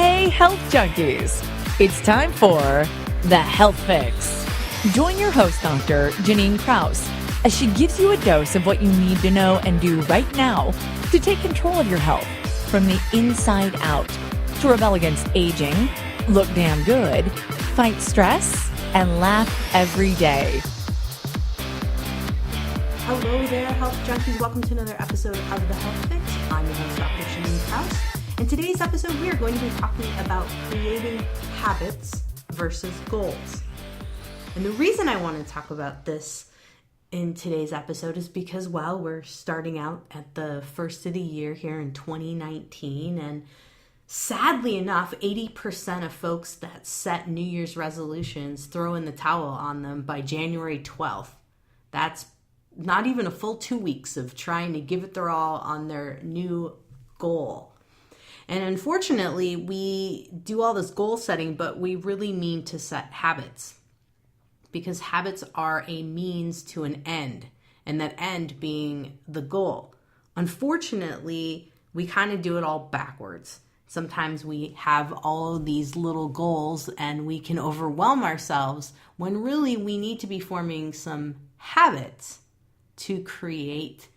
Hey, health junkies! It's time for The Health Fix. Join your host, Dr. Jannine Krause, as she gives you a dose of what you need to know and do right now to take control of your health from the inside out, to rebel against aging, look damn good, fight stress, and laugh every day. Hello there, health junkies. Welcome to another episode of The Health Fix. I'm your host, Dr. Jannine Krause. In today's episode, we are going to be talking about creating habits versus goals. And the reason I want to talk about this in today's episode is because, well, we're starting out at the first of the year here in 2019, and sadly enough, 80% of folks that set New Year's resolutions throw in the towel on them by January 12th. That's not even a full 2 weeks of trying to give it their all on their new goal. And unfortunately, we do all this goal setting, but we really mean to set habits, because habits are a means to an end, and that end being the goal. Unfortunately, we kind of do it all backwards. Sometimes we have all of these little goals and we can overwhelm ourselves when really we need to be forming some habits to create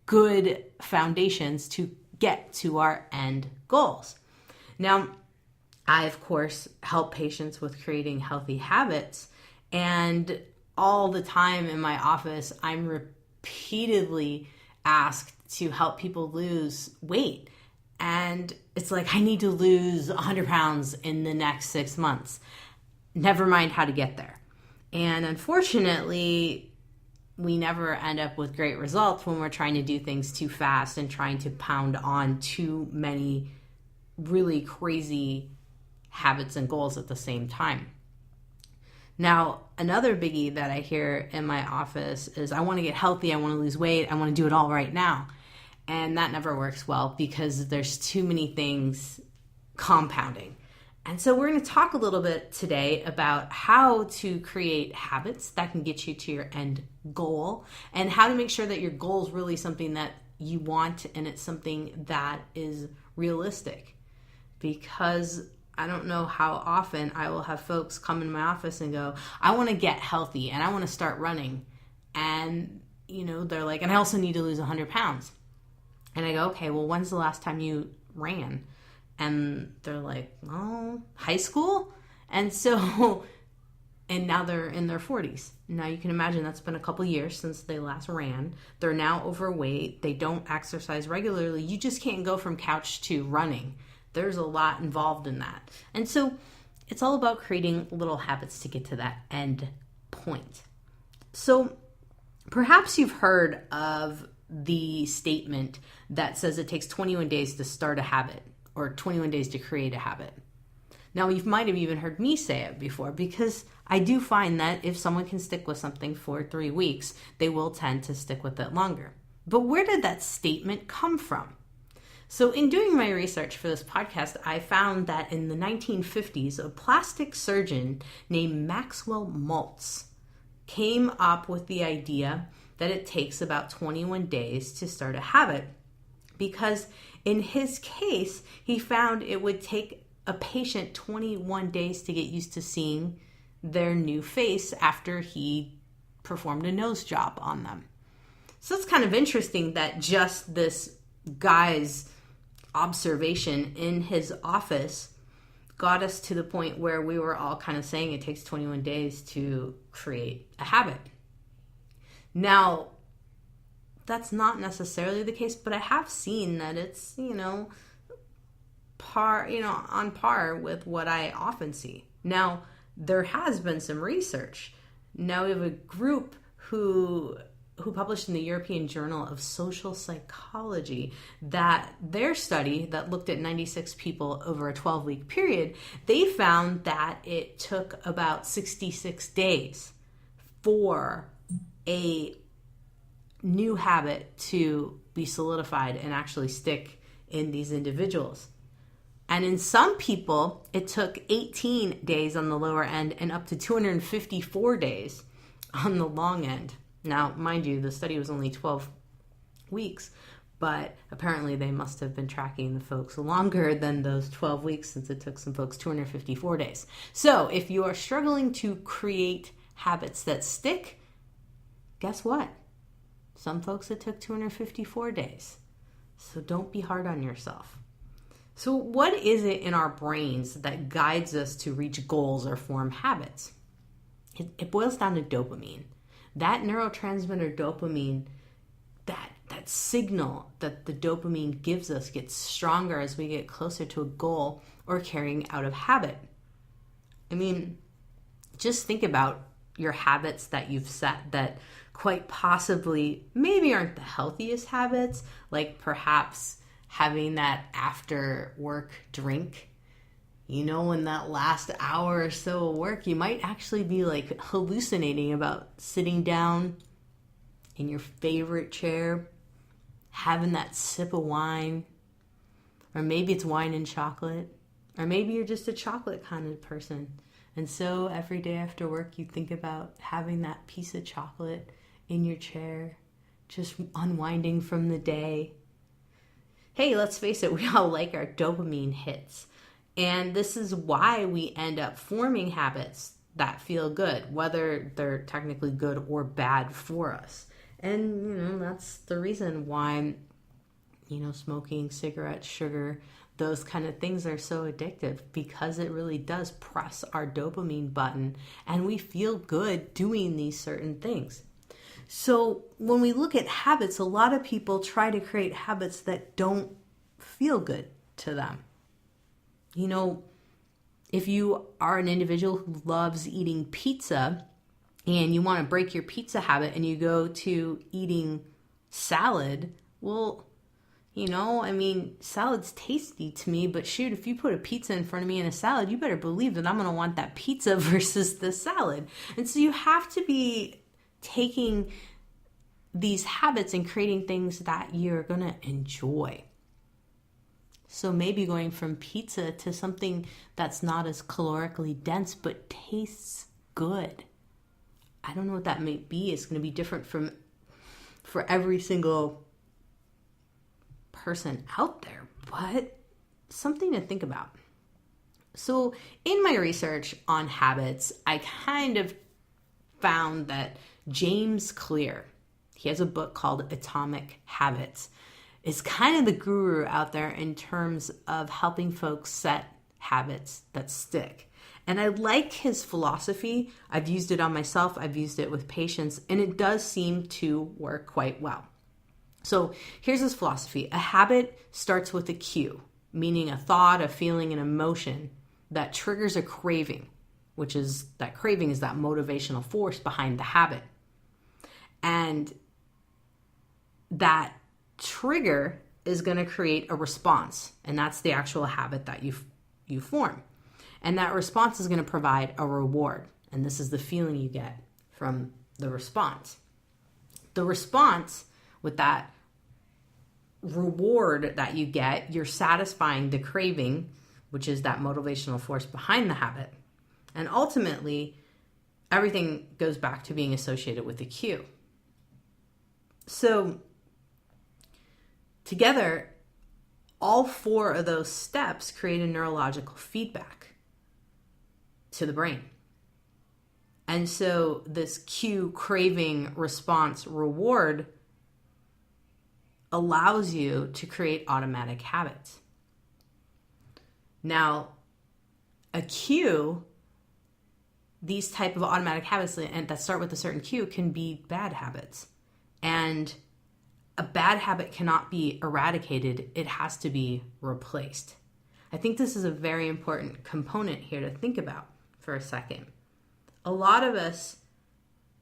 good foundations to get to our end goals. Now, I, of course, help patients with creating healthy habits, and all the time in my office, I'm repeatedly asked to help people lose weight. And it's like, I need to lose 100 pounds in the next 6 months. Never mind how to get there. And unfortunately, we never end up with great results when we're trying to do things too fast and trying to pound on too many really crazy habits and goals at the same time. Now, another biggie that I hear in my office is, I want to get healthy, I want to lose weight, I want to do it all right now. And that never works well because there's too many things compounding. And so we're going to talk a little bit today about how to create habits that can get you to your end goal, and how to make sure that your goal is really something that you want and it's something that is realistic. Because I don't know how often I will have folks come in my office and go, I want to get healthy and I want to start running. And, they're like, and I also need to lose 100 pounds. And I go, okay, well, when's the last time you ran? And they're like, oh, high school? And so, and now they're in their 40s. Now you can imagine that's been a couple years since they last ran. They're now overweight. They don't exercise regularly. You just can't go from couch to running. There's a lot involved in that. And so it's all about creating little habits to get to that end point. So perhaps you've heard of the statement that says it takes 21 days to start a habit, or 21 days to create a habit. Now, you might have even heard me say it before, because I do find that if someone can stick with something for 3 weeks, they will tend to stick with it longer. But where did that statement come from? So in doing my research for this podcast, I found that in the 1950s, a plastic surgeon named Maxwell Maltz came up with the idea that it takes about 21 days to start a habit, because in his case, he found it would take a patient 21 days to get used to seeing their new face after he performed a nose job on them. So it's kind of interesting that just this guy's observation in his office got us to the point where we were all kind of saying it takes 21 days to create a habit. Now, that's not necessarily the case, but I have seen that it's, on par with what I often see. Now, there has been some research. Now we have a group who published in the European Journal of Social Psychology that their study that looked at 96 people over a 12-week period, they found that it took about 66 days for a new habit to be solidified and actually stick in these individuals. And in some people, it took 18 days on the lower end and up to 254 days on the long end. Now, mind you, the study was only 12 weeks, But apparently they must have been tracking the folks longer than those 12 weeks, since it took some folks 254 days. So if you are struggling to create habits that stick, guess what? Some folks it took 254 days. So don't be hard on yourself. So what is it in our brains that guides us to reach goals or form habits? It boils down to dopamine. That neurotransmitter dopamine, that signal that the dopamine gives us gets stronger as we get closer to a goal or carrying out of habit. I mean, just think about your habits that you've set that quite possibly maybe aren't the healthiest habits, like perhaps having that after work drink. You know, in that last hour or so of work, you might actually be like hallucinating about sitting down in your favorite chair, having that sip of wine, or maybe it's wine and chocolate, or maybe you're just a chocolate kind of person. And so every day after work, you think about having that piece of chocolate in your chair, just unwinding from the day. Hey, let's face it, we all like our dopamine hits. And this is why we end up forming habits that feel good, whether they're technically good or bad for us. And, that's the reason why, smoking, cigarettes, sugar, those kind of things are so addictive, because it really does press our dopamine button and we feel good doing these certain things. So when we look at habits, a lot of people try to create habits that don't feel good to them. If you are an individual who loves eating pizza and you want to break your pizza habit and you go to eating salad, well, salad's tasty to me, but shoot, if you put a pizza in front of me and a salad, you better believe that I'm going to want that pizza versus the salad. And so you have to be taking these habits and creating things that you're going to enjoy. So maybe going from pizza to something that's not as calorically dense but tastes good. I don't know what that may be. It's going to be different for every single person out there, but something to think about. So in my research on habits, I kind of found that James Clear, he has a book called Atomic Habits, is kind of the guru out there in terms of helping folks set habits that stick. And I like his philosophy. I've used it on myself. I've used it with patients, and it does seem to work quite well. So here's his philosophy. A habit starts with a cue, meaning a thought, a feeling, an emotion that triggers a craving, which is that craving is that motivational force behind the habit. And that trigger is going to create a response, and that's the actual habit that you form. And that response is going to provide a reward, and this is the feeling you get from the response. The response, with that reward that you get, you're satisfying the craving, which is that motivational force behind the habit. And ultimately, everything goes back to being associated with the cue. So together, all four of those steps create a neurological feedback to the brain. And so this cue, craving, response, reward allows you to create automatic habits. Now, a cue, these type of automatic habits that start with a certain cue can be bad habits. And a bad habit cannot be eradicated. It has to be replaced. I think this is a very important component here to think about for a second. A lot of us,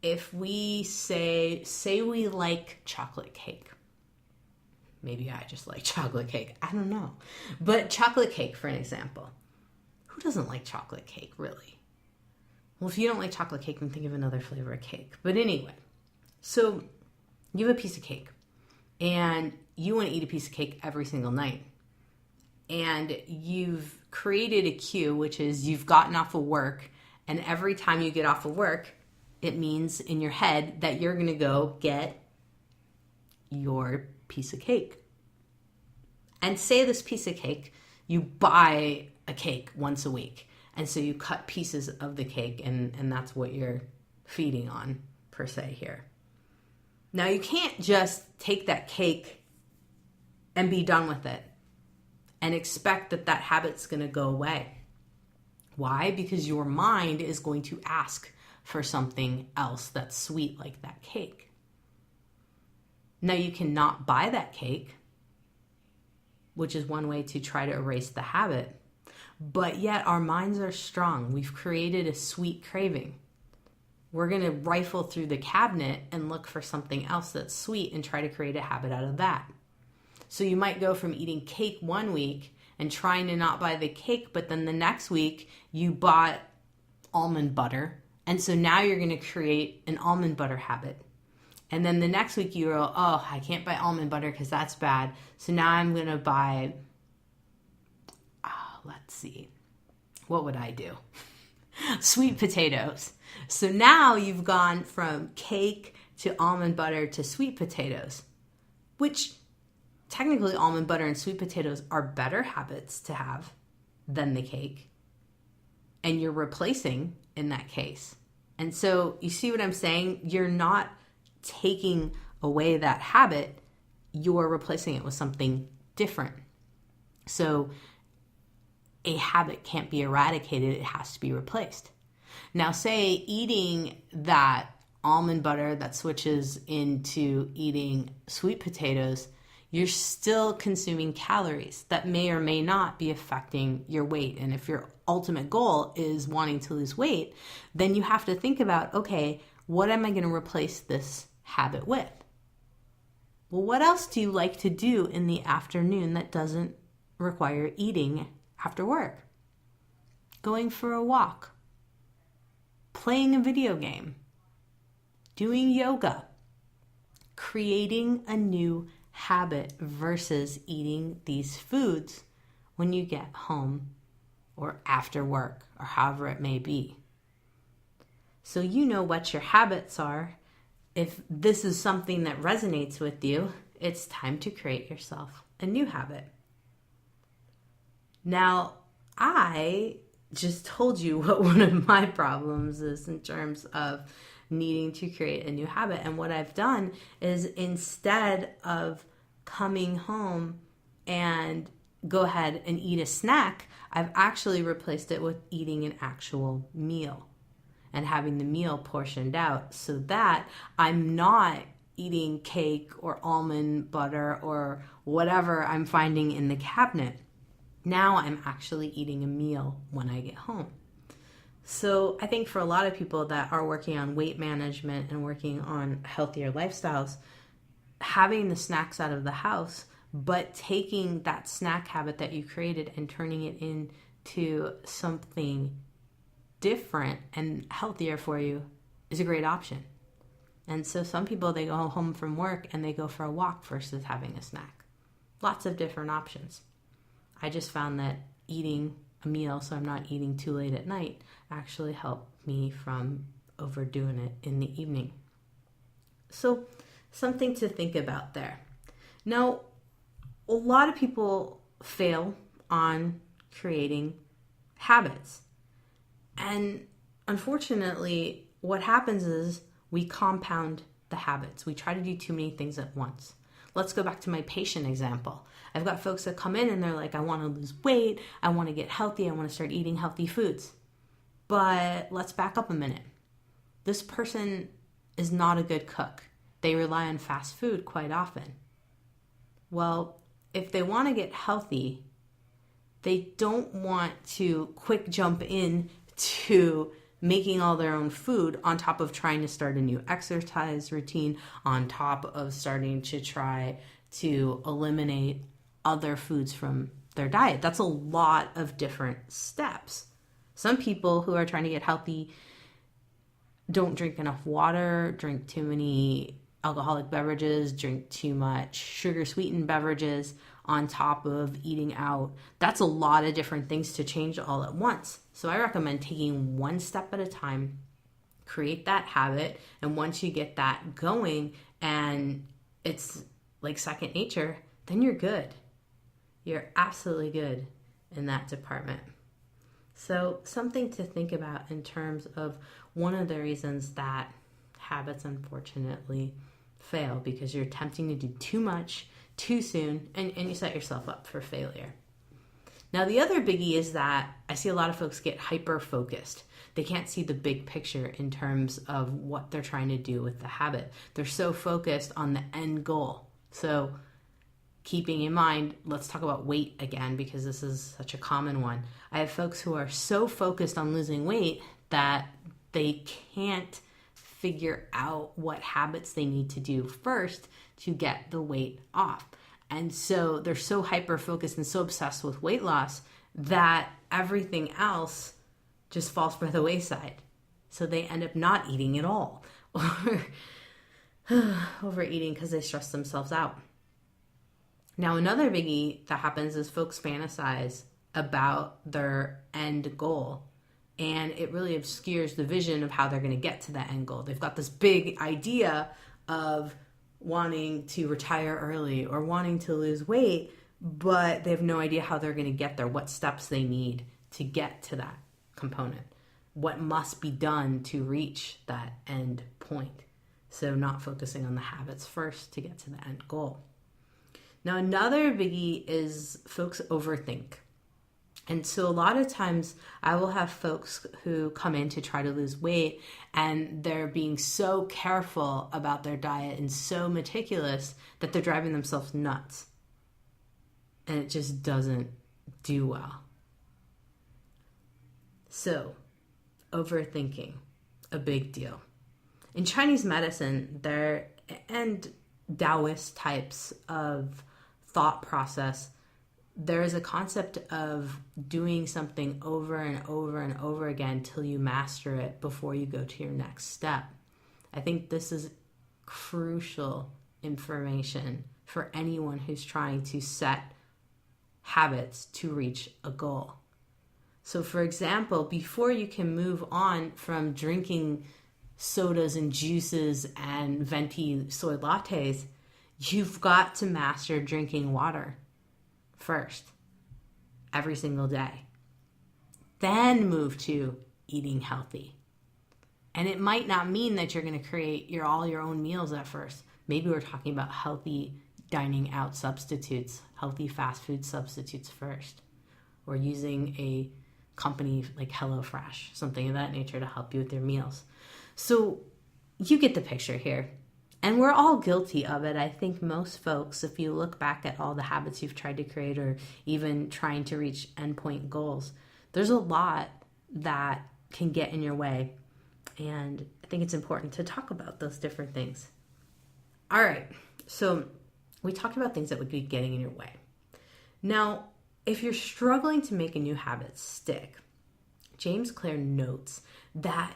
if we say we like chocolate cake, maybe I just like chocolate cake, I don't know. But chocolate cake, for an example, who doesn't like chocolate cake, really? Well, if you don't like chocolate cake, then think of another flavor of cake. But anyway, so you have a piece of cake, and you want to eat a piece of cake every single night. And you've created a cue, which is you've gotten off of work, and every time you get off of work, it means in your head that you're going to go get your piece of cake And say this piece of cake, you buy a cake once a week. And so you cut pieces of the cake and that's what you're feeding on, per se, here. Now you can't just take that cake and be done with it and expect that that habit's going to go away. Why? Because your mind is going to ask for something else that's sweet like that cake. Now you cannot buy that cake, which is one way to try to erase the habit, but yet our minds are strong. We've created a sweet craving. We're going to rifle through the cabinet and look for something else that's sweet and try to create a habit out of that. So you might go from eating cake one week and trying to not buy the cake, but then the next week you bought almond butter. And so now you're going to create an almond butter habit. And then the next week you go, oh, I can't buy almond butter because that's bad. So now I'm going to buy, let's see, what would I do? Sweet potatoes. So now you've gone from cake to almond butter to sweet potatoes, which technically almond butter and sweet potatoes are better habits to have than the cake. And you're replacing in that case. And so you see what I'm saying? You're not taking away that habit, you're replacing it with something different. So a habit can't be eradicated, it has to be replaced. Now say eating that almond butter that switches into eating sweet potatoes, you're still consuming calories that may or may not be affecting your weight. And if your ultimate goal is wanting to lose weight, then you have to think about, okay, what am I going to replace this habit with? Well, what else do you like to do in the afternoon that doesn't require eating after work? Going for a walk, playing a video game, doing yoga, creating a new habit versus eating these foods when you get home or after work or however it may be. So you know what your habits are. If this is something that resonates with you, it's time to create yourself a new habit. Now, I just told you what one of my problems is in terms of needing to create a new habit. And what I've done is instead of coming home and go ahead and eat a snack, I've actually replaced it with eating an actual meal and having the meal portioned out so that I'm not eating cake or almond butter or whatever I'm finding in the cabinet. Now I'm actually eating a meal when I get home. So I think for a lot of people that are working on weight management and working on healthier lifestyles, having the snacks out of the house, but taking that snack habit that you created and turning it into something different and healthier for you is a great option. And so some people, they go home from work and they go for a walk versus having a snack. Lots of different options. I just found that eating a meal so I'm not eating too late at night actually helped me from overdoing it in the evening. So something to think about there. Now, a lot of people fail on creating habits. And unfortunately, what happens is we compound the habits. We try to do too many things at once. Let's go back to my patient example. I've got folks that come in and they're like, I want to lose weight. I want to get healthy. I want to start eating healthy foods. But let's back up a minute. This person is not a good cook. They rely on fast food quite often. Well, if they want to get healthy, they don't want to quick jump in to making all their own food on top of trying to start a new exercise routine, on top of starting to try to eliminate other foods from their diet. That's a lot of different steps. Some people who are trying to get healthy don't drink enough water, drink too many alcoholic beverages, drink too much sugar-sweetened beverages on top of eating out. That's a lot of different things to change all at once. So I recommend taking one step at a time, create that habit, and once you get that going and it's like second nature, then you're good. you're absolutely good in that department. So something to think about in terms of one of the reasons that habits unfortunately fail, because you're attempting to do too much too soon, and you set yourself up for failure. Now, the other biggie is that I see a lot of folks get hyper-focused. They can't see the big picture in terms of what they're trying to do with the habit. They're so focused on the end goal. So keeping in mind, let's talk about weight again, because this is such a common one. I have folks who are so focused on losing weight that they can't figure out what habits they need to do first to get the weight off. And so they're so hyper-focused and so obsessed with weight loss that everything else just falls by the wayside. So they end up not eating at all, or overeating because they stress themselves out. Now, another biggie that happens is folks fantasize about their end goal, and it really obscures the vision of how they're going to get to that end goal. They've got this big idea of wanting to retire early or wanting to lose weight, but they have no idea how they're going to get there, what steps they need to get to that component, what must be done to reach that end point. So not focusing on the habits first to get to the end goal. Now, another biggie is folks overthink. And so a lot of times I will have folks who come in to try to lose weight, and they're being so careful about their diet and so meticulous that they're driving themselves nuts. And it just doesn't do well. So, overthinking, a big deal. In Chinese medicine, and Taoist types of thought process, there is a concept of doing something over and over and over again till you master it before you go to your next step. I think this is crucial information for anyone who's trying to set habits to reach a goal. So, for example, before you can move on from drinking sodas and juices and venti soy lattes, you've got to master drinking water first, every single day. Then move to eating healthy. And it might not mean that you're going to create all your own meals at first. Maybe we're talking about healthy dining out substitutes, healthy fast food substitutes first, or using a company like HelloFresh, something of that nature to help you with your meals. So you get the picture here. And we're all guilty of it. I think most folks, if you look back at all the habits you've tried to create or even trying to reach endpoint goals, there's a lot that can get in your way. And I think it's important to talk about those different things. All right, so we talked about things that would be getting in your way. Now, if you're struggling to make a new habit stick, James Clear notes that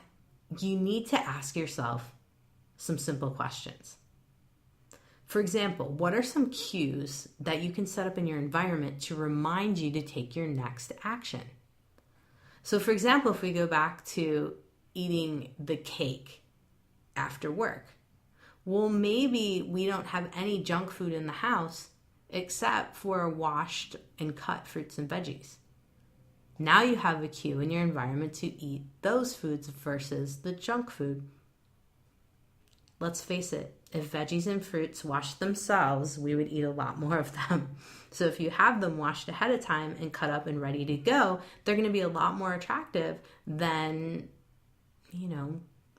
you need to ask yourself some simple questions. For example, what are some cues that you can set up in your environment to remind you to take your next action? So for example, if we go back to eating the cake after work, well, maybe we don't have any junk food in the house except for washed and cut fruits and veggies. Now you have a cue in your environment to eat those foods versus the junk food. Let's face it, if veggies and fruits washed themselves, we would eat a lot more of them. So if you have them washed ahead of time and cut up and ready to go, they're going to be a lot more attractive than,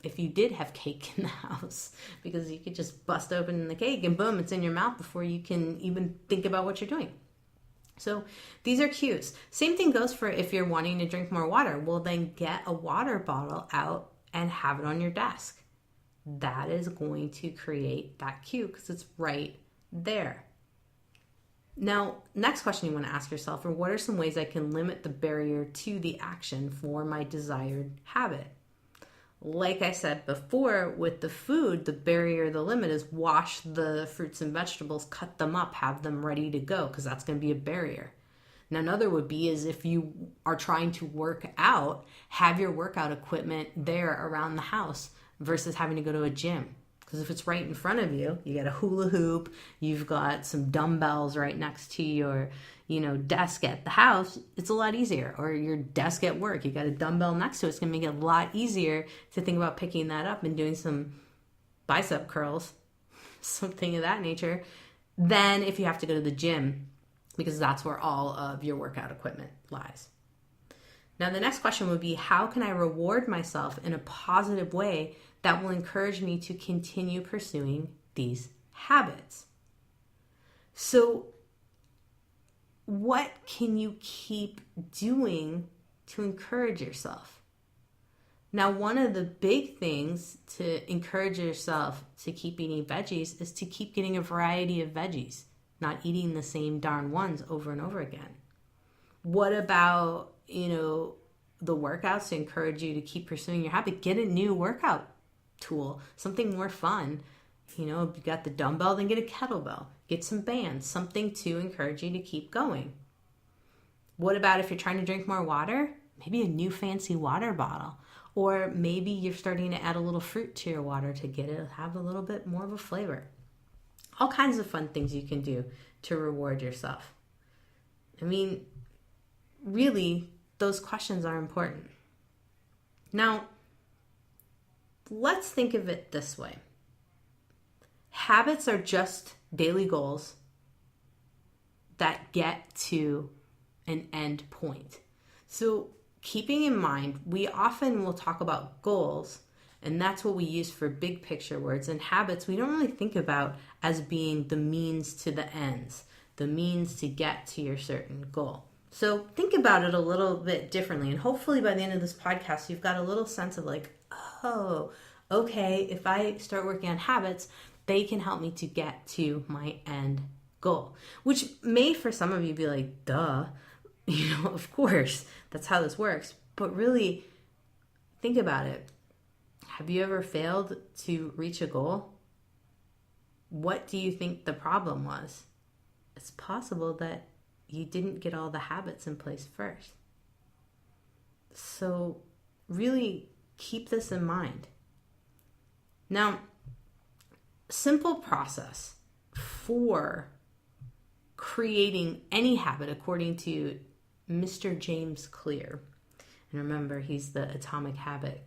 if you did have cake in the house, because you could just bust open the cake and boom, it's in your mouth before you can even think about what you're doing. So these are cues. Same thing goes for if you're wanting to drink more water. Well, then get a water bottle out and have it on your desk. That is going to create that cue because it's right there. Now, next question you want to ask yourself are, what are some ways I can limit the barrier to the action for my desired habit? Like I said before, with the food, the barrier, the limit is wash the fruits and vegetables, cut them up, have them ready to go, because that's going to be a barrier. Now, another would be is if you are trying to work out, have your workout equipment there around the house versus having to go to a gym. Because if it's right in front of you, you got a hula hoop, you've got some dumbbells right next to your, desk at the house, it's a lot easier. Or your desk at work, you got a dumbbell next to it. It's going to make it a lot easier to think about picking that up and doing some bicep curls, something of that nature, than if you have to go to the gym, because that's where all of your workout equipment lies. Now, the next question would be, how can I reward myself in a positive way that will encourage me to continue pursuing these habits? So, what can you keep doing to encourage yourself? Now, one of the big things to encourage yourself to keep eating veggies is to keep getting a variety of veggies, not eating the same darn ones over and over again. What about, the workouts to encourage you to keep pursuing your habit? Get a new workout tool, something more fun. If you got the dumbbell, then get a kettlebell. Get some bands, something to encourage you to keep going. What about if you're trying to drink more water? Maybe a new fancy water bottle. Or maybe you're starting to add a little fruit to your water to get it have a little bit more of a flavor. All kinds of fun things you can do to reward yourself. Really, those questions are important. Now, let's think of it this way. Habits are just daily goals that get to an end point. So keeping in mind, we often will talk about goals, and that's what we use for big picture words. And habits, we don't really think about as being the means to the ends, the means to get to your certain goal. So think about it a little bit differently. And hopefully by the end of this podcast, you've got a little sense of oh, okay, if I start working on habits, they can help me to get to my end goal. Which may, for some of you, be like, duh, of course, that's how this works. But really, think about it. Have you ever failed to reach a goal? What do you think the problem was? It's possible that you didn't get all the habits in place first. So really keep this in mind. Now, simple process for creating any habit according to Mr. James Clear. And remember, he's the Atomic Habit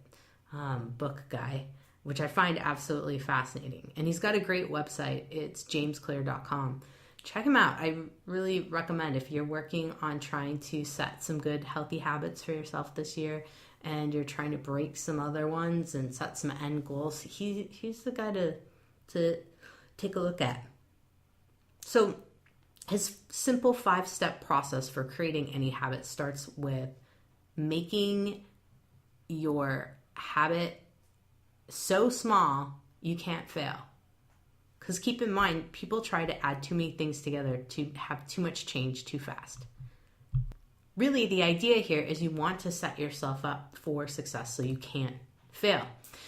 book guy, which I find absolutely fascinating. And he's got a great website. It's jamesclear.com. Check him out. I really recommend if you're working on trying to set some good healthy habits for yourself this year and you're trying to break some other ones and set some end goals, he's the guy to take a look at. So his simple 5-step process for creating any habit starts with making your habit so small you can't fail. Because keep in mind, people try to add too many things together to have too much change too fast. Really, the idea here is you want to set yourself up for success so you can't fail.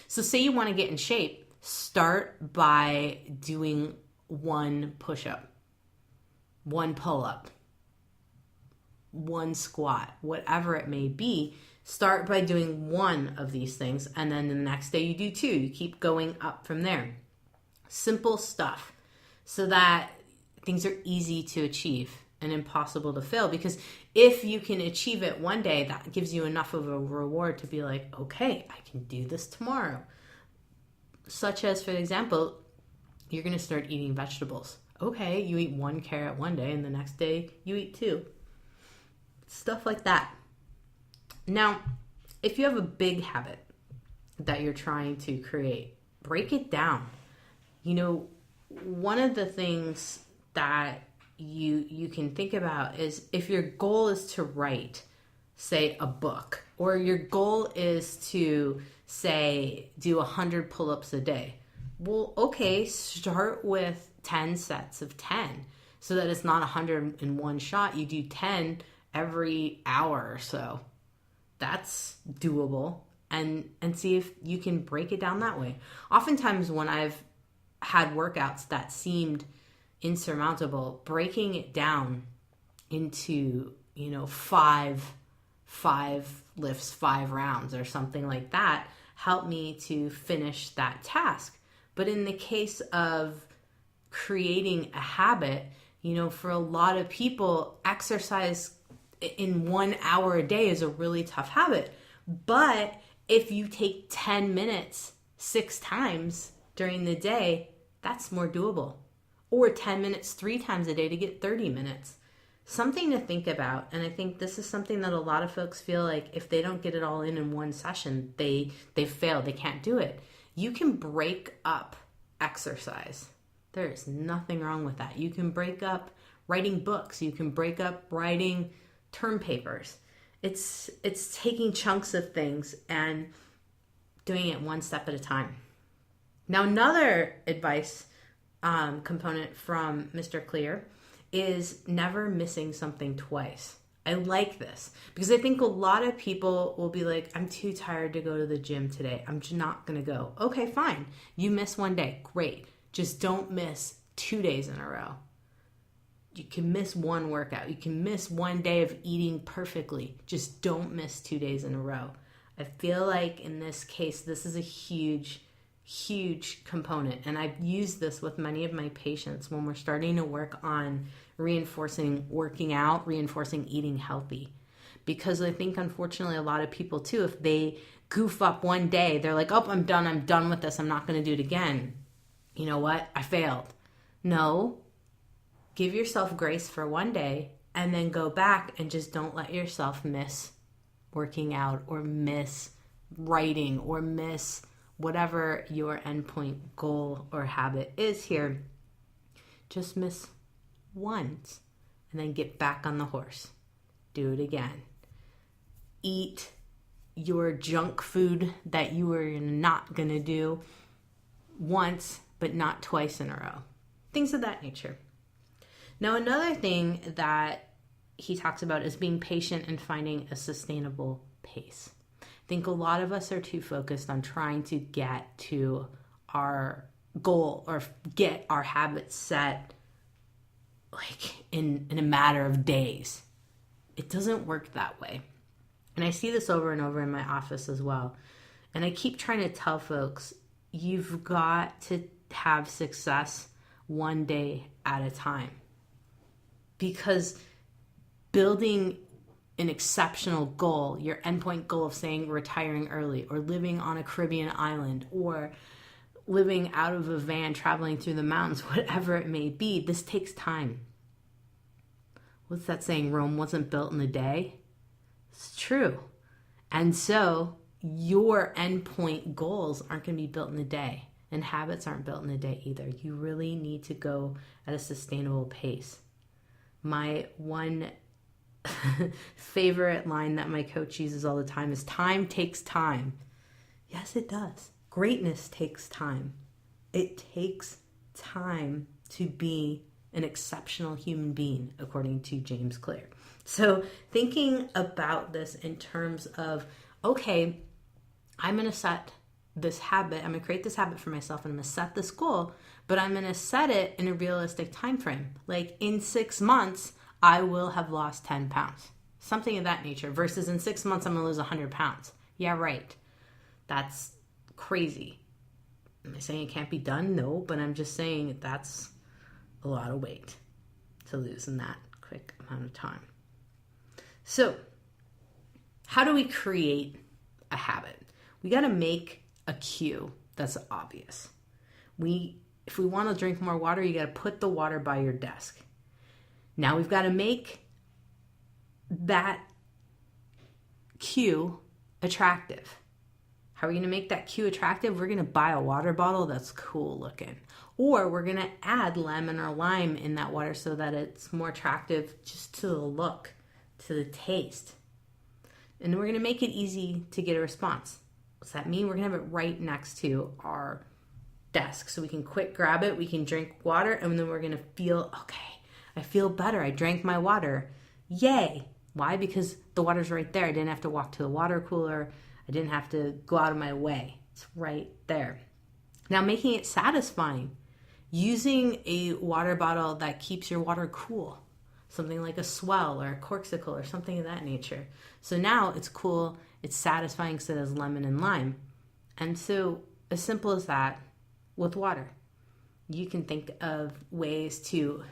So say you want to get in shape, start by doing 1 push-up, 1 pull-up, 1 squat, whatever it may be. Start by doing 1 of these things, and then the next day you do 2. You keep going up from there. Simple stuff so that things are easy to achieve and impossible to fail. Because if you can achieve it one day, that gives you enough of a reward to be like, okay, I can do this tomorrow. Such as, for example, you're going to start eating vegetables. Okay, you eat 1 carrot one day and the next day you eat 2. Stuff like that. Now, if you have a big habit that you're trying to create, break it down. One of the things that you can think about is if your goal is to write, say, a book, or your goal is to, say, do 100 pull-ups a day. Well, okay, start with 10 sets of 10 so that it's not 100 in one shot. You do 10 every hour or so. That's doable. And see if you can break it down that way. Oftentimes when I've had workouts that seemed insurmountable, breaking it down into, 5 lifts, 5 rounds or something like that helped me to finish that task. But in the case of creating a habit, for a lot of people, exercise in 1 hour a day is a really tough habit. But if you take 10 minutes 6 times during the day, that's more doable. Or 10 minutes 3 times a day to get 30 minutes. Something to think about. And I think this is something that a lot of folks feel like if they don't get it all in one session, they fail. They can't do it. You can break up exercise. There's nothing wrong with that. You can break up writing books. You can break up writing term papers. It's taking chunks of things and doing it one step at a time. Now, another advice component from Mr. Clear is never missing something twice. I like this because I think a lot of people will be like, I'm too tired to go to the gym today. I'm just not going to go. Okay, fine. You miss one day. Great. Just don't miss 2 days in a row. You can miss one workout. You can miss one day of eating perfectly. Just don't miss 2 days in a row. I feel like in this case, this is a huge component. And I've used this with many of my patients when we're starting to work on reinforcing working out, reinforcing eating healthy. Because I think, unfortunately, a lot of people too, if they goof up one day, they're like, oh, I'm done with this. I'm not going to do it again. You know what? I failed. No, give yourself grace for one day and then go back and just don't let yourself miss working out or miss writing or miss whatever your endpoint goal or habit is here. Just miss once and then get back on the horse. Do it again. Eat your junk food that you are not going to do once, but not twice in a row. Things of that nature. Now, another thing that he talks about is being patient and finding a sustainable pace. I think a lot of us are too focused on trying to get to our goal or get our habits set like in a matter of days. It doesn't work that way. And I see this over and over in my office as well. And I keep trying to tell folks, you've got to have success one day at a time. Because building an exceptional goal, your endpoint goal of saying retiring early or living on a Caribbean island or living out of a van traveling through the mountains, whatever it may be, this takes time. What's that saying? Rome wasn't built in a day. It's true. And so your endpoint goals aren't going to be built in a day, and habits aren't built in a day either. You really need to go at a sustainable pace. My one favorite line that my coach uses all the time is time takes time. Yes, it does. Greatness takes time. It takes time to be an exceptional human being, according to James Clear. So thinking about this in terms of, okay, I'm going to set this habit, I'm going to create this habit for myself, and I'm going to set this goal, but I'm going to set it in a realistic time frame. Like in 6 months, I will have lost 10 pounds. Something of that nature. Versus in 6 months, I'm going to lose 100 pounds. Yeah, right. That's crazy. Am I saying it can't be done? No, but I'm just saying that's a lot of weight to lose in that quick amount of time. So, how do we create a habit? We got to make a cue that's obvious. If we want to drink more water, you got to put the water by your desk. Now we've got to make that cue attractive. How are we going to make that cue attractive? We're going to buy a water bottle that's cool looking. Or we're going to add lemon or lime in that water so that it's more attractive just to the look, to the taste. And we're going to make it easy to get a response. What's that mean? We're going to have it right next to our desk so we can quick grab it, we can drink water, and then we're going to feel, okay, I feel better. I drank my water. Yay. Why? Because the water's right there. I didn't have to walk to the water cooler. I didn't have to go out of my way. It's right there. Now, making it satisfying. Using a water bottle that keeps your water cool. Something like a Swell or a Corksicle or something of that nature. So now it's cool, it's satisfying because it has lemon and lime. And so as simple as that, with water. You can think of ways to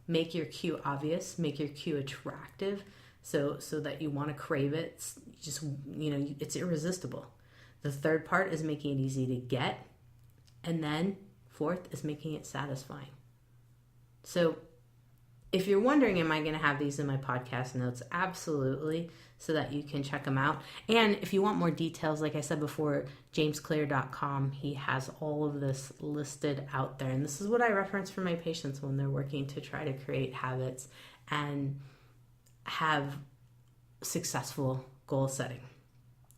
make your cue obvious, make your cue attractive, so that you want to crave it. It's just, it's irresistible. The third part is making it easy to get. And then fourth is making it satisfying. So if you're wondering, am I going to have these in my podcast notes? Absolutely, so that you can check them out. And if you want more details, like I said before, jamesclear.com, he has all of this listed out there. And this is what I reference for my patients when they're working to try to create habits and have successful goal setting.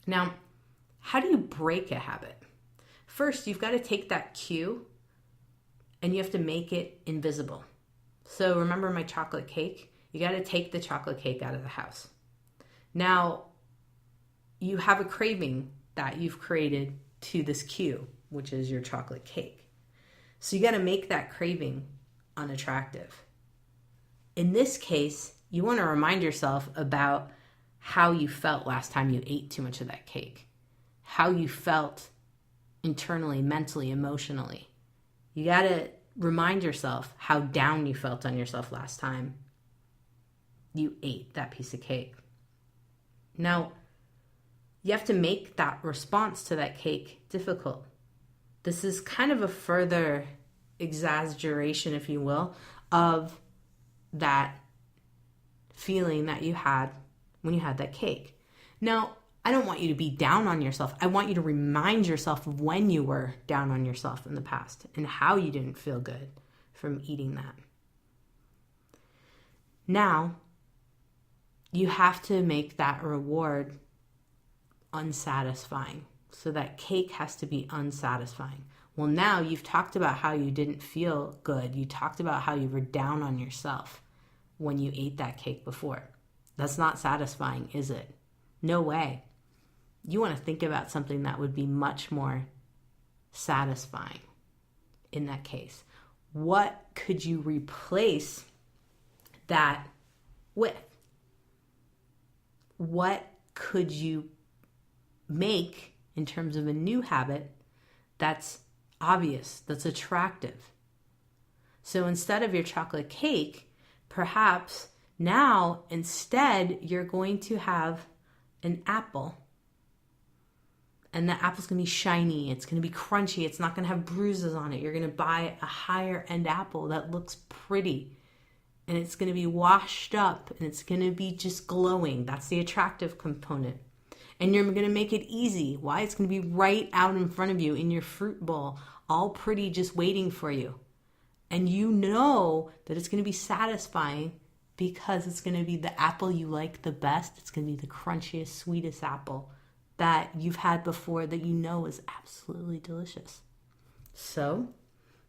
Now, how do you break a habit? First, you've got to take that cue and you have to make it invisible. So remember my chocolate cake? You got to take the chocolate cake out of the house. Now, you have a craving that you've created to this cue, which is your chocolate cake. So you got to make that craving unattractive. In this case, you want to remind yourself about how you felt last time you ate too much of that cake, how you felt internally, mentally, emotionally. You got to remind yourself how down you felt on yourself last time you ate that piece of cake. Now, you have to make that response to that cake difficult. This is kind of a further exaggeration, if you will, of that feeling that you had when you had that cake. Now, I don't want you to be down on yourself. I want you to remind yourself of when you were down on yourself in the past and how you didn't feel good from eating that. Now, you have to make that reward unsatisfying. So that cake has to be unsatisfying. Well, now you've talked about how you didn't feel good. You talked about how you were down on yourself when you ate that cake before. That's not satisfying, is it? No way. You want to think about something that would be much more satisfying in that case. What could you replace that with? What could you make in terms of a new habit that's obvious, that's attractive? So instead of your chocolate cake, perhaps now instead you're going to have an apple. And the apple's going to be shiny. It's going to be crunchy. It's not going to have bruises on it. You're going to buy a higher end apple that looks pretty. And it's going to be washed up. And it's going to be just glowing. That's the attractive component. And you're going to make it easy. Why? It's going to be right out in front of you in your fruit bowl. All pretty, just waiting for you. And you know that it's going to be satisfying because it's going to be the apple you like the best. It's going to be the crunchiest, sweetest apple that you've had before that you know is absolutely delicious. So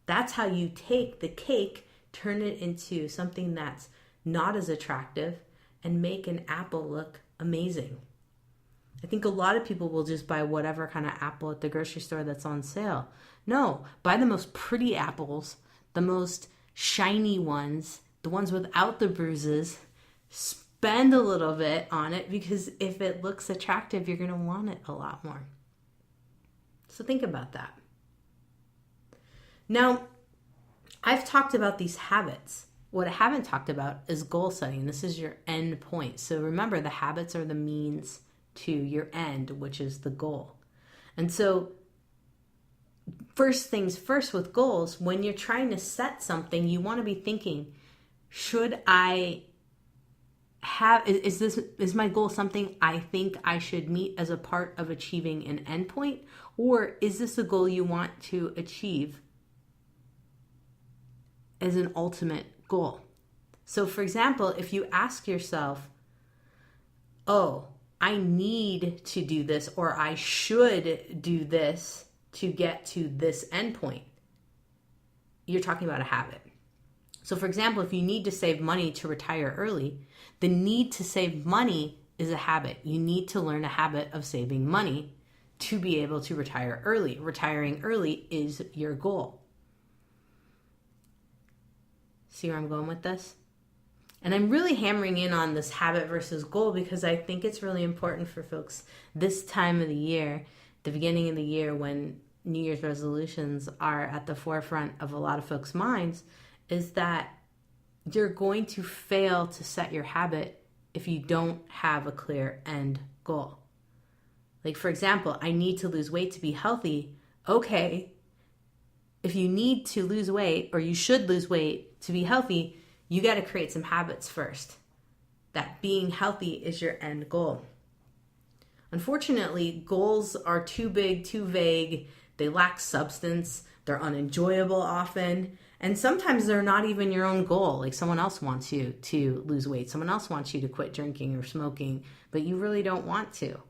that's how you take the cake, turn it into something that's not as attractive, and make an apple look amazing. I think a lot of people will just buy whatever kind of apple at the grocery store that's on sale. No, buy the most pretty apples, the most shiny ones, the ones without the bruises. Spend a little bit on it, because if it looks attractive, you're going to want it a lot more. So think about that. Now, I've talked about these habits. What I haven't talked about is goal setting. This is your end point. So remember, the habits are the means to your end, which is the goal. And so first things first with goals, when you're trying to set something, you want to be thinking, should I have, is my goal something I think I should meet as a part of achieving an endpoint? Or is this a goal you want to achieve as an ultimate goal? So for example, if you ask yourself, oh, I need to do this, or I should do this to get to this endpoint, you're talking about a habit. So for example, if you need to save money to retire early, the need to save money is a habit. You need to learn a habit of saving money to be able to retire early. Retiring early is your goal. See where I'm going with this? And I'm really hammering in on this habit versus goal because I think it's really important for folks this time of the year, the beginning of the year, when New Year's resolutions are at the forefront of a lot of folks' minds is that you're going to fail to set your habit if you don't have a clear end goal. Like, for example, I need to lose weight to be healthy. Okay, if you need to lose weight, or you should lose weight to be healthy, you got to create some habits first. That being healthy is your end goal. Unfortunately, goals are too big, too vague. They lack substance. They're unenjoyable often. And sometimes they're not even your own goal. Like, someone else wants you to lose weight. Someone else wants you to quit drinking or smoking, but you really don't want to.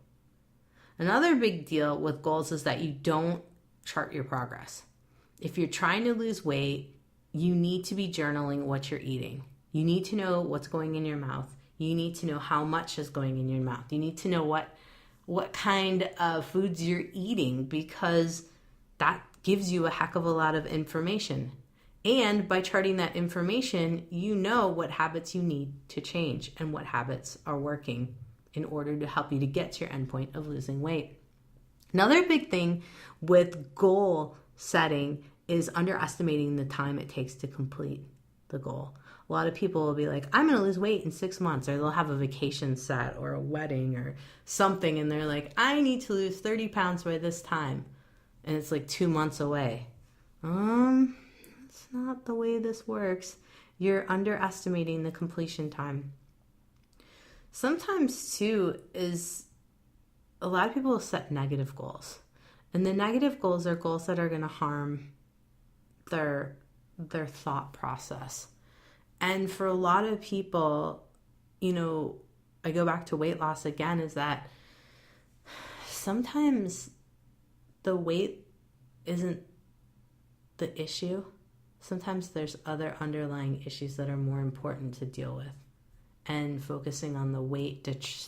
Another big deal with goals is that you don't chart your progress. If you're trying to lose weight, you need to be journaling what you're eating. You need to know what's going in your mouth. You need to know how much is going in your mouth. You need to know what kind of foods you're eating, because that gives you a heck of a lot of information. And by charting that information, you know what habits you need to change and what habits are working in order to help you to get to your endpoint of losing weight. Another big thing with goal setting is underestimating the time it takes to complete the goal. A lot of people will be like, I'm going to lose weight in 6 months, or they'll have a vacation set or a wedding or something, and they're like, I need to lose 30 pounds by this time, and it's like 2 months away. It's not the way this works. You're underestimating the completion time. Sometimes too is a lot of people will set negative goals, and the negative goals are goals that are going to harm their thought process. And for a lot of people, I go back to weight loss again, is that sometimes the weight isn't the issue. Sometimes there's other underlying issues that are more important to deal with. And focusing on the weight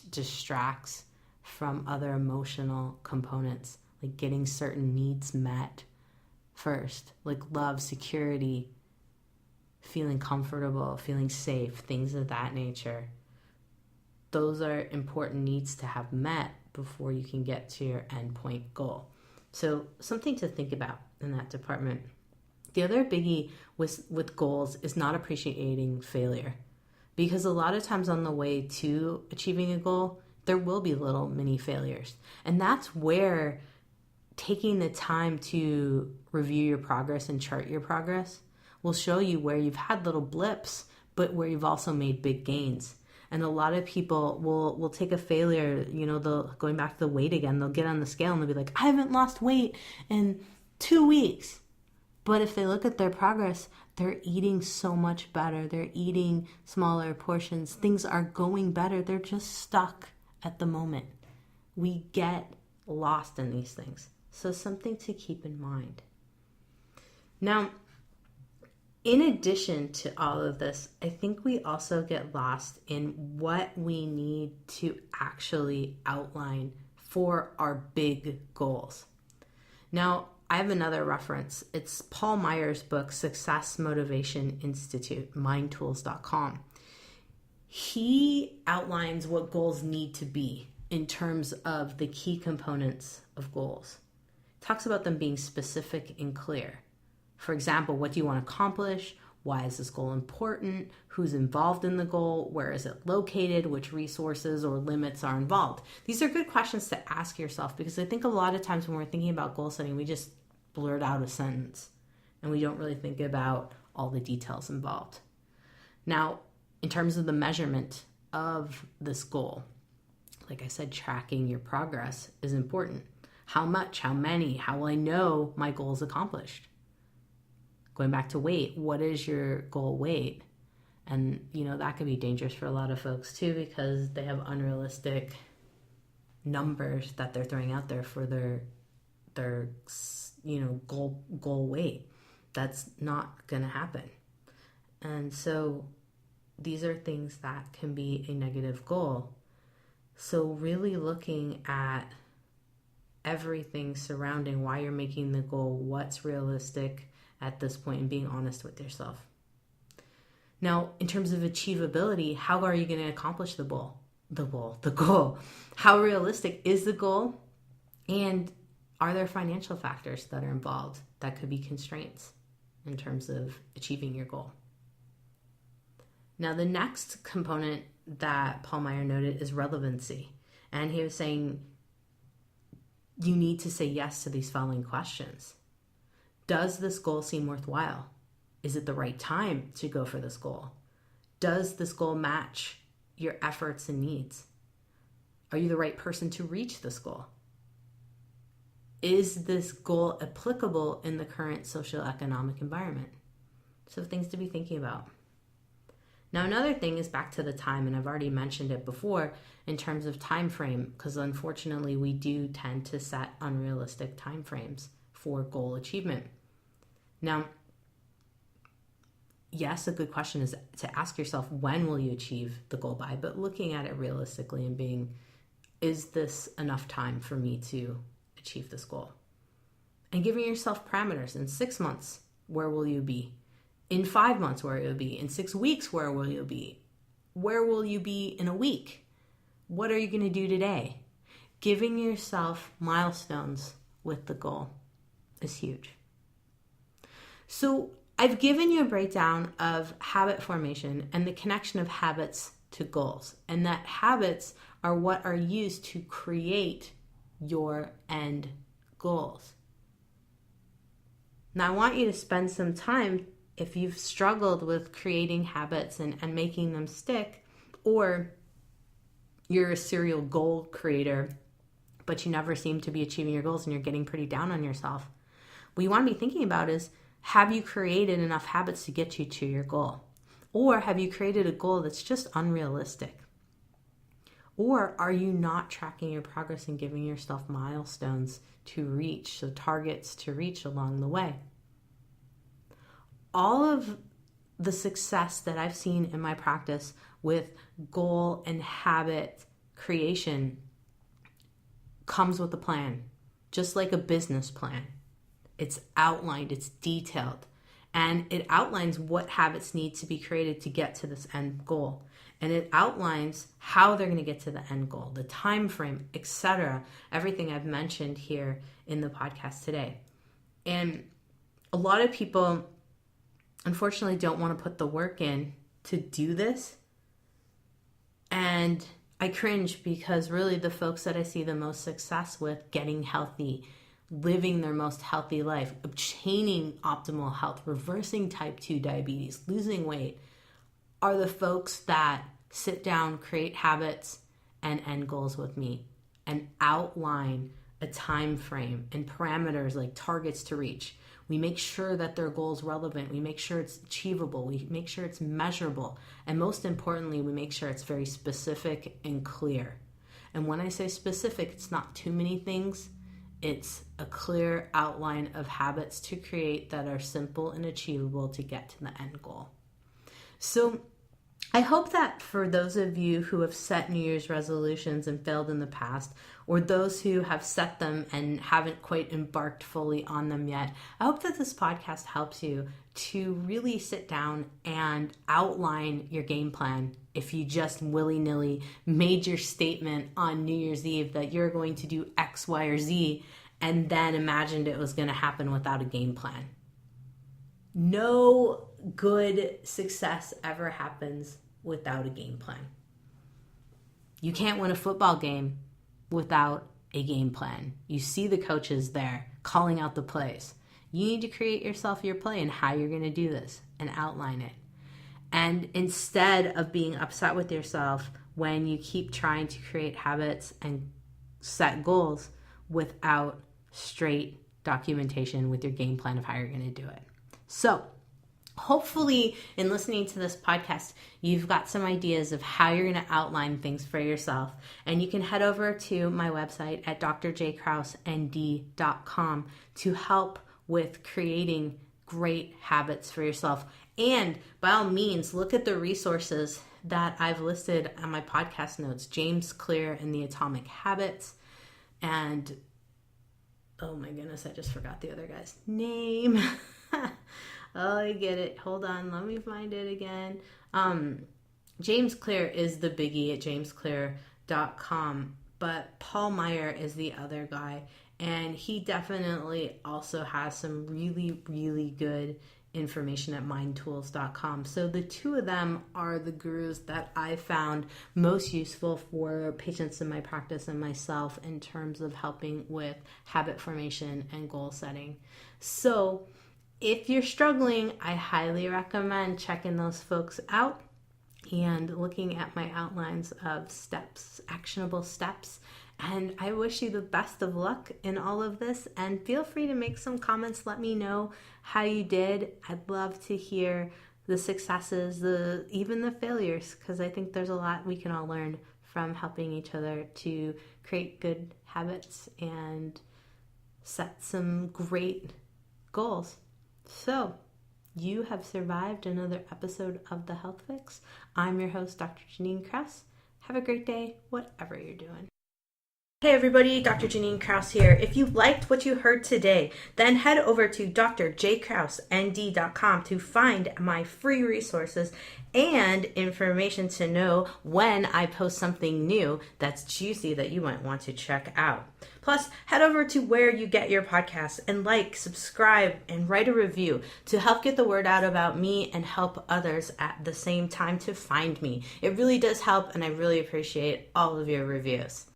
distracts from other emotional components, like getting certain needs met first, like love, security, feeling comfortable, feeling safe, things of that nature. Those are important needs to have met before you can get to your endpoint goal. So something to think about in that department. The other biggie with goals is not appreciating failure. Because a lot of times on the way to achieving a goal, there will be little mini failures. And that's where taking the time to review your progress and chart your progress will show you where you've had little blips, but where you've also made big gains. And a lot of people will take a failure, they'll, going back to the weight again, they'll get on the scale and they'll be like, I haven't lost weight in 2 weeks. But if they look at their progress, they're eating so much better. They're eating smaller portions. Things are going better. They're just stuck at the moment. We get lost in these things. So something to keep in mind. Now, in addition to all of this, I think we also get lost in what we need to actually outline for our big goals. Now, I have another reference. It's Paul Meyer's book, Success Motivation Institute, mindtools.com. He outlines what goals need to be in terms of the key components of goals. He talks about them being specific and clear. For example, what do you want to accomplish? Why is this goal important? Who's involved in the goal? Where is it located? Which resources or limits are involved? These are good questions to ask yourself, because I think a lot of times when we're thinking about goal setting, we just blurt out a sentence and we don't really think about all the details involved. Now, in terms of the measurement of this goal, like I said, tracking your progress is important. How much? How many? How will I know my goal is accomplished? Going back to weight, what is your goal weight? And, that could be dangerous for a lot of folks too, because they have unrealistic numbers that they're throwing out there for their goal weight. That's not going to happen. And so these are things that can be a negative goal. So really looking at everything surrounding why you're making the goal, what's realistic at this point, and being honest with yourself. Now, in terms of achievability, how are you going to accomplish the goal? How realistic is the goal? And Are there financial factors that are involved that could be constraints in terms of achieving your goal? Now, the next component that Paul Meyer noted is relevancy. And he was saying you need to say yes to these following questions. Does this goal seem worthwhile? Is it the right time to go for this goal? Does this goal match your efforts and needs? Are you the right person to reach this goal? Is this goal applicable in the current socioeconomic environment? So things to be thinking about. Now, another thing is back to the time, and I've already mentioned it before in terms of time frame, because unfortunately we do tend to set unrealistic time frames for goal achievement. Now, yes, a good question is to ask yourself, when will you achieve the goal by? But looking at it realistically and being, is this enough time for me to achieve this goal? And giving yourself parameters. In 6 months, where will you be? In 5 months, where will you be? In 6 weeks, where will you be? Where will you be in a week? What are you going to do today? Giving yourself milestones with the goal is huge. So I've given you a breakdown of habit formation and the connection of habits to goals, and that habits are what are used to create your end goals. Now, I want you to spend some time, if you've struggled with creating habits and making them stick, or you're a serial goal creator, but you never seem to be achieving your goals and you're getting pretty down on yourself, what you want to be thinking about is, have you created enough habits to get you to your goal? Or have you created a goal that's just unrealistic? Or are you not tracking your progress and giving yourself milestones to reach, so targets to reach along the way? All of the success that I've seen in my practice with goal and habit creation comes with a plan, just like a business plan. It's outlined, it's detailed, and it outlines what habits need to be created to get to this end goal. And it outlines how they're going to get to the end goal, the time frame, etc. Everything I've mentioned here in the podcast today. And a lot of people, unfortunately, don't want to put the work in to do this. And I cringe, because really the folks that I see the most success with getting healthy, living their most healthy life, obtaining optimal health, reversing type 2 diabetes, losing weight, are the folks that sit down, create habits and end goals with me, and outline a time frame and parameters like targets to reach. We make sure that their goal is relevant. We make sure it's achievable. We make sure it's measurable. And most importantly, we make sure it's very specific and clear. And when I say specific, it's not too many things. It's a clear outline of habits to create that are simple and achievable to get to the end goal. So I hope that for those of you who have set New Year's resolutions and failed in the past, or those who have set them and haven't quite embarked fully on them yet, I hope that this podcast helps you to really sit down and outline your game plan. If you just willy-nilly made your statement on New Year's Eve that you're going to do X, Y, or Z, and then imagined it was going to happen without a game plan. No good success ever happens without a game plan. You can't win a football game without a game plan. You see the coaches there calling out the plays. You need to create yourself your play and how you're going to do this and outline it. And instead of being upset with yourself when you keep trying to create habits and set goals without straight documentation with your game plan of how you're going to do it. So hopefully in listening to this podcast, you've got some ideas of how you're going to outline things for yourself. And you can head over to my website at drjkrauseND.com to help with creating great habits for yourself. And by all means, look at the resources that I've listed on my podcast notes. James Clear and the Atomic Habits. And, oh my goodness, I just forgot the other guy's name. Oh, I get it. Hold on. Let me find it again. James Clear is the biggie at jamesclear.com. But Paul Meyer is the other guy. And he definitely also has some really, really good information at mindtools.com. So the two of them are the gurus that I found most useful for patients in my practice and myself in terms of helping with habit formation and goal setting. So if you're struggling, I highly recommend checking those folks out and looking at my outlines of steps, actionable steps. And I wish you the best of luck in all of this. And feel free to make some comments. Let me know how you did. I'd love to hear the successes, even the failures, because I think there's a lot we can all learn from helping each other to create good habits and set some great goals. So, you have survived another episode of The Health Fix. I'm your host, Dr. Jannine Krause. Have a great day, whatever you're doing. Hey everybody, Dr. Jannine Krause here. If you liked what you heard today, then head over to drjkrausend.com to find my free resources and information to know when I post something new that's juicy that you might want to check out. Plus, head over to where you get your podcasts and subscribe, and write a review to help get the word out about me and help others at the same time to find me. It really does help, and I really appreciate all of your reviews.